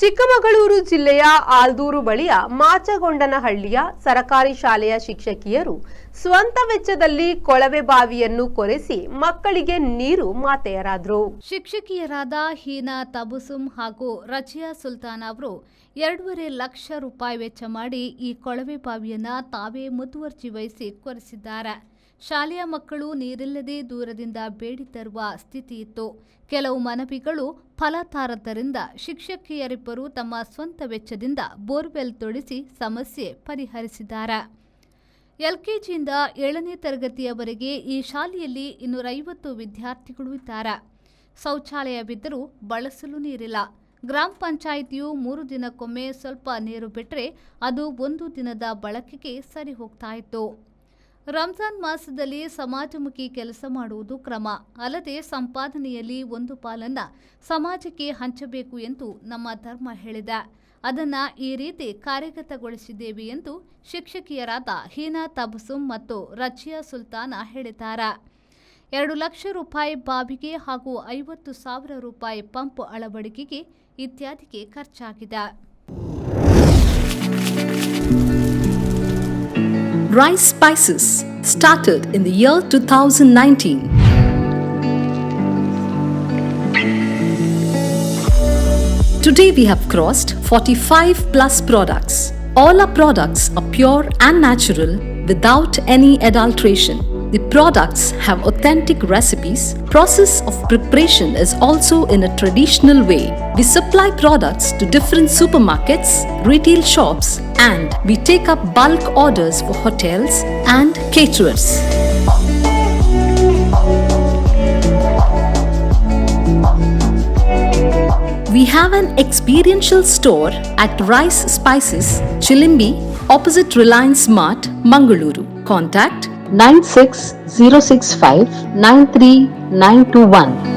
ಚಿಕ್ಕಮಗಳೂರು ಜಿಲ್ಲೆಯ ಆಲ್ದೂರು ಬಳಿಯ ಮಾಚಗೊಂಡನಹಳ್ಳಿಯ ಸರಕಾರಿ ಶಾಲೆಯ ಶಿಕ್ಷಕಿಯರು ಸ್ವಂತ ವೆಚ್ಚದಲ್ಲಿ ಕೊಳವೆ ಬಾವಿಯನ್ನು ಕೊರೆಸಿ ಮಕ್ಕಳಿಗೆ ನೀರು ಮಾತೆಯರಾದರು. ಶಿಕ್ಷಕಿಯರಾದ ಹೀನಾ ತಬುಸುಮ್ ಹಾಗೂ ರಜಿಯಾ ಸುಲ್ತಾನ್ ಅವರು 2.5 ಲಕ್ಷ ರೂಪಾಯಿ ವೆಚ್ಚ ಮಾಡಿ ಈ ಕೊಳವೆ ಬಾವಿಯನ್ನು ತಾವೇ ಮುತುವರ್ಜಿ ವಹಿಸಿ ಕೊರೆಸಿದ್ದಾರೆ. ಶಾಲೆಯ ಮಕ್ಕಳು ನೀರಿಲ್ಲದೆ ದೂರದಿಂದ ಬೇಡಿ ತರುವ ಸ್ಥಿತಿ ಇತ್ತು. ಕೆಲವು ಮನವಿಗಳು ಫಲತಾರದ್ದರಿಂದ ಶಿಕ್ಷಕಿಯರಿಬ್ಬರು ತಮ್ಮ ಸ್ವಂತ ವೆಚ್ಚದಿಂದ ಬೋರ್ವೆಲ್ ತೊಡಿಸಿ ಸಮಸ್ಯೆ ಪರಿಹರಿಸಿದ್ದಾರೆ. LKGಯಿಂದ 7ನೇ ತರಗತಿಯವರೆಗೆ ಈ ಶಾಲೆಯಲ್ಲಿ 250 ವಿದ್ಯಾರ್ಥಿಗಳು ಇದ್ದಾರೆ. ಶೌಚಾಲಯವಿದ್ದರೂ ಬಳಸಲು ನೀರಿಲ್ಲ. ಗ್ರಾಮ ಪಂಚಾಯಿತಿಯು 3 ದಿನಕ್ಕೊಮ್ಮೆ ಸ್ವಲ್ಪ ನೀರು ಬಿಟ್ಟರೆ ಅದು 1 ದಿನದ ಬಳಕೆಗೆ ಸರಿ ಹೋಗ್ತಾ ಇತ್ತು. ರಂಜಾನ್ ಮಾಸದಲ್ಲಿ ಸಮಾಜಮುಖಿ ಕೆಲಸ ಮಾಡುವುದು ಕ್ರಮ. ಅಲ್ಲದೆ ಸಂಪಾದನೆಯಲ್ಲಿ ಒಂದು ಪಾಲನ್ನು ಸಮಾಜಕ್ಕೆ ಹಂಚಬೇಕು ಎಂದು ನಮ್ಮ ಧರ್ಮ ಹೇಳಿದೆ. ಅದನ್ನು ಈ ರೀತಿ ಕಾರ್ಯಗತಗೊಳಿಸಿದ್ದೇವೆ ಎಂದು ಶಿಕ್ಷಕಿಯರಾದ ಹೀನಾ ತಬಸುಮ್ ಮತ್ತು ರಜಿಯಾ ಸುಲ್ತಾನ ಹೇಳಿದ್ದಾರೆ. 2 ಲಕ್ಷ ರೂಪಾಯಿ ಬಾವಿಗೆ ಹಾಗೂ 50,000 ರೂಪಾಯಿ ಪಂಪ್ ಅಳವಡಿಕೆಗೆ ಇತ್ಯಾದಿಗೆ ಖರ್ಚಾಗಿದೆ. Rice Spices started in the year 2019. Today we have crossed 45 plus products. All our products are pure and natural without any adulteration. The products have authentic recipes. Process of preparation is also in a traditional way. We supply products to different supermarkets, retail shops, and we take up bulk orders for hotels and caterers. We have an experiential store at Rice Spices, Chilimbi, opposite Reliance Mart, Mangaluru. Contact 96 065 93921.